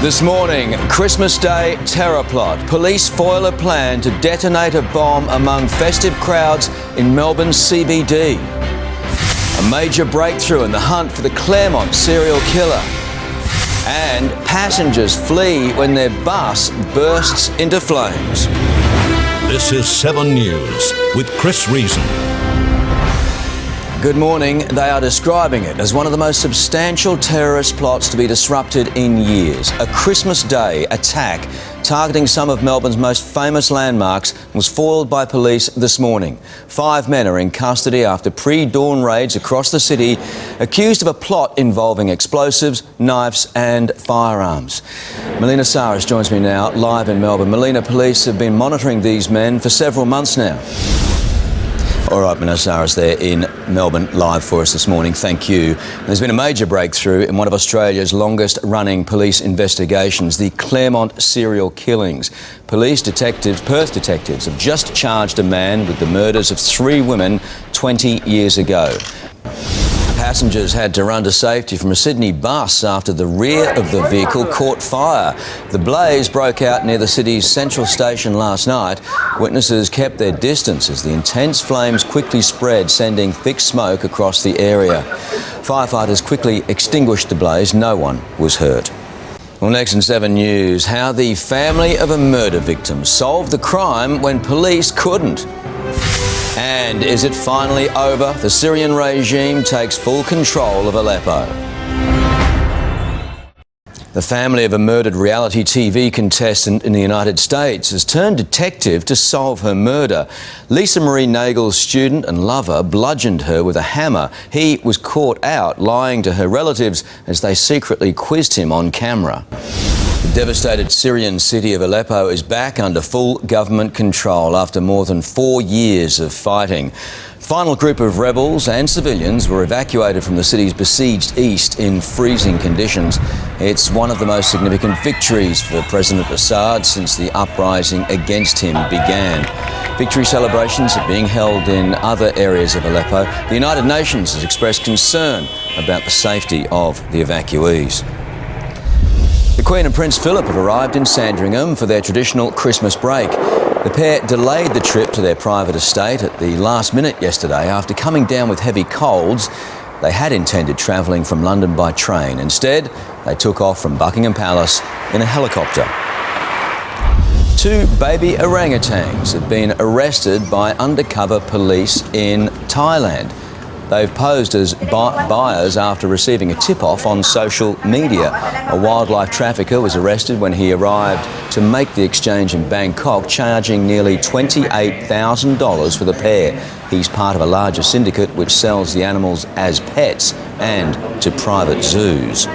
This morning, Christmas Day terror plot. Police foil a plan to detonate a bomb among festive crowds in Melbourne's CBD. A major breakthrough in the hunt for the Claremont serial killer. And passengers flee when their bus bursts into flames. This is 7 News with Chris Reason. Good morning. They are describing it as one of the most substantial terrorist plots to be disrupted in years. A Christmas Day attack targeting some of Melbourne's most famous landmarks was foiled by police this morning. 5 men are in custody after pre-dawn raids across the city, accused of a plot involving explosives, knives and firearms. Melina Saras joins me now live in Melbourne. Melina, police have been monitoring these men for several months now. All right, Melina Saras there in Melbourne live for us this morning. Thank you. There's been a major breakthrough in one of Australia's longest-running police investigations, the Claremont serial killings. Perth detectives have just charged a man with the murders of 3 women 20 years ago. Passengers had to run to safety from a Sydney bus after the rear of the vehicle caught fire. The blaze broke out near the city's central station last night. Witnesses kept their distance as the intense flames quickly spread, sending thick smoke across the area. Firefighters quickly extinguished the blaze. No one was hurt. Well, next in 7 News, how the family of a murder victim solved the crime when police couldn't. And is it finally over? The Syrian regime takes full control of Aleppo. The family of a murdered reality TV contestant in the United States has turned detective to solve her murder. Lisa Marie Nagel's student and lover bludgeoned her with a hammer. He was caught out lying to her relatives as they secretly quizzed him on camera. The devastated Syrian city of Aleppo is back under full government control after more than 4 years of fighting. The final group of rebels and civilians were evacuated from the city's besieged east in freezing conditions. It's one of the most significant victories for President Assad since the uprising against him began. Victory celebrations are being held in other areas of Aleppo. The United Nations has expressed concern about the safety of the evacuees. The Queen and Prince Philip have arrived in Sandringham for their traditional Christmas break. The pair delayed the trip to their private estate at the last minute yesterday after coming down with heavy colds. They had intended travelling from London by train. Instead, they took off from Buckingham Palace in a helicopter. 2 baby orangutans have been arrested by undercover police in Thailand. They've posed as buyers after receiving a tip-off on social media. A wildlife trafficker was arrested when he arrived to make the exchange in Bangkok, charging nearly $28,000 for the pair. He's part of a larger syndicate which sells the animals as pets and to private zoos.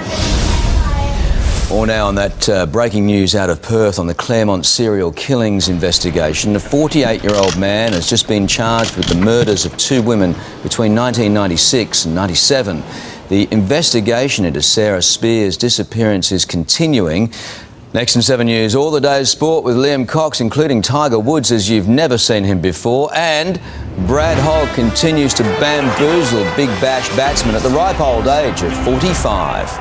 Or now on that breaking news out of Perth on the Claremont serial killings investigation. A 48-year-old man has just been charged with the murders of 2 women between 1996 and 97. The investigation into Sarah Spear's disappearance is continuing. Next in 7 News, all the day's sport with Liam Cox, including Tiger Woods as you've never seen him before, and Brad Hogg continues to bamboozle Big Bash batsmen at the ripe old age of 45.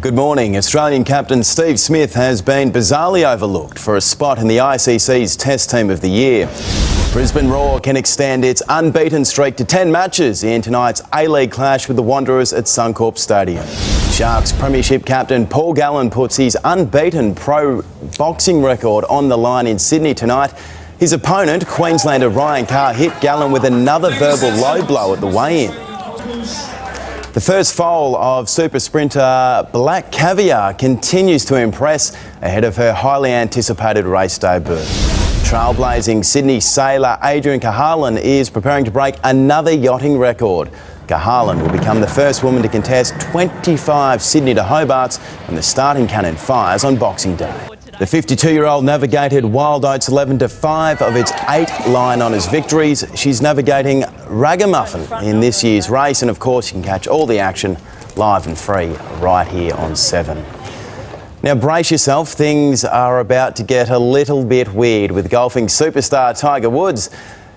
Good morning. Australian captain Steve Smith has been bizarrely overlooked for a spot in the ICC's Test Team of the Year. Brisbane Roar can extend its unbeaten streak to 10 matches in tonight's A-League clash with the Wanderers at Suncorp Stadium. Sharks Premiership captain Paul Gallen puts his unbeaten pro boxing record on the line in Sydney tonight. His opponent, Queenslander Ryan Carr, hit Gallen with another verbal low blow at the weigh-in. The first foal of super sprinter Black Caviar continues to impress ahead of her highly anticipated race debut. Trailblazing Sydney sailor Adrian Cahalan is preparing to break another yachting record. Cahalan will become the first woman to contest 25 Sydney to Hobarts when the starting cannon fires on Boxing Day. The 52-year-old navigated Wild Oats 11 to 5 of its 8 Lion Honours victories. She's navigating Ragamuffin in this year's race, and of course you can catch all the action live and free right here on 7. Now brace yourself, things are about to get a little bit weird with golfing superstar Tiger Woods.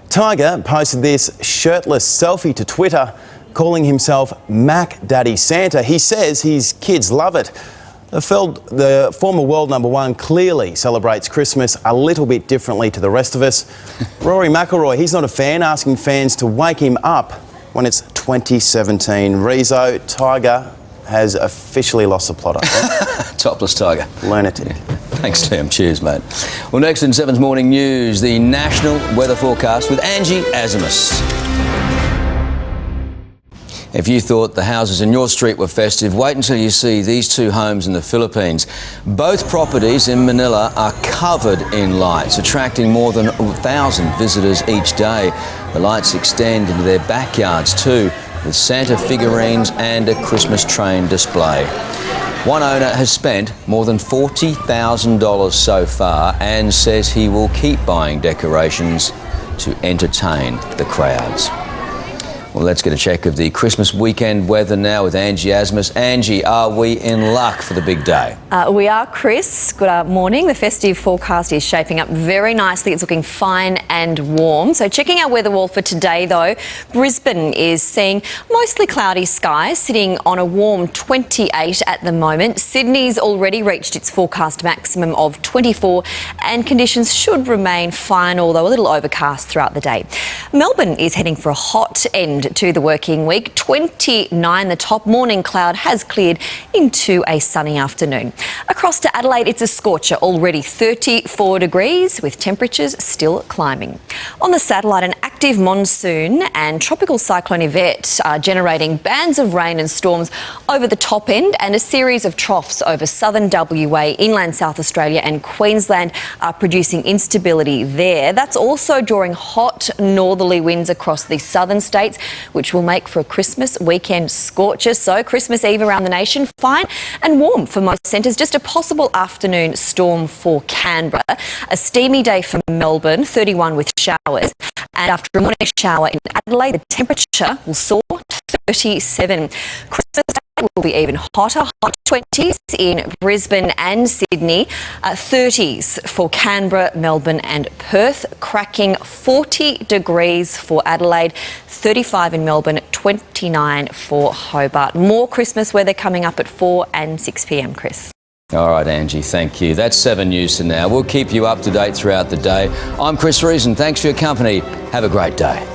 Tiger posted this shirtless selfie to Twitter calling himself Mac Daddy Santa. He says his kids love it. The former world #1 clearly celebrates Christmas a little bit differently to the rest of us. Rory McIlroy, he's not a fan, asking fans to wake him up when it's 2017. Rezo, Tiger has officially lost the plot, I think. Topless Tiger. Lunatic. Thanks, Tim. Cheers, mate. Well, next in 7's Morning News, the national weather forecast with Angie Asimus. If you thought the houses in your street were festive, wait until you see these two homes in the Philippines. Both properties in Manila are covered in lights, attracting more than 1,000 visitors each day. The lights extend into their backyards too, with Santa figurines and a Christmas train display. One owner has spent more than $40,000 so far and says he will keep buying decorations to entertain the crowds. Well, let's get a check of the Christmas weekend weather now with Angie Asimus. Angie, are we in luck for the big day? We are, Chris. Good morning. The festive forecast is shaping up very nicely. It's looking fine and warm. So checking our weather wall for today, though, Brisbane is seeing mostly cloudy skies, sitting on a warm 28 at the moment. Sydney's already reached its forecast maximum of 24, and conditions should remain fine, although a little overcast throughout the day. Melbourne is heading for a hot end to the working week. 29 the top. Morning cloud has cleared into a sunny afternoon. Across to Adelaide, it's a scorcher already, 34 degrees, with temperatures still climbing. On the satellite, an active monsoon and tropical cyclone Yvette are generating bands of rain and storms over the top end, and a series of troughs over southern WA, inland South Australia and Queensland are producing instability there. That's also drawing hot northerly winds across the southern states, which will make for a Christmas weekend scorcher. So Christmas Eve around the nation, fine and warm for most centres. Just a possible afternoon storm for Canberra. A steamy day for Melbourne, 31 with showers. And after a morning shower in Adelaide, the temperature will soar to 37. Christmas Day will be even hotter, high 20s in Brisbane and Sydney, 30s for Canberra, Melbourne and Perth, cracking 40 degrees for Adelaide, 35 in Melbourne, 29 for Hobart. More Christmas weather coming up at 4 and 6 p.m, Chris. All right, Angie, thank you. That's 7 News for now. We'll keep you up to date throughout the day. I'm Chris Reason. Thanks for your company. Have a great day.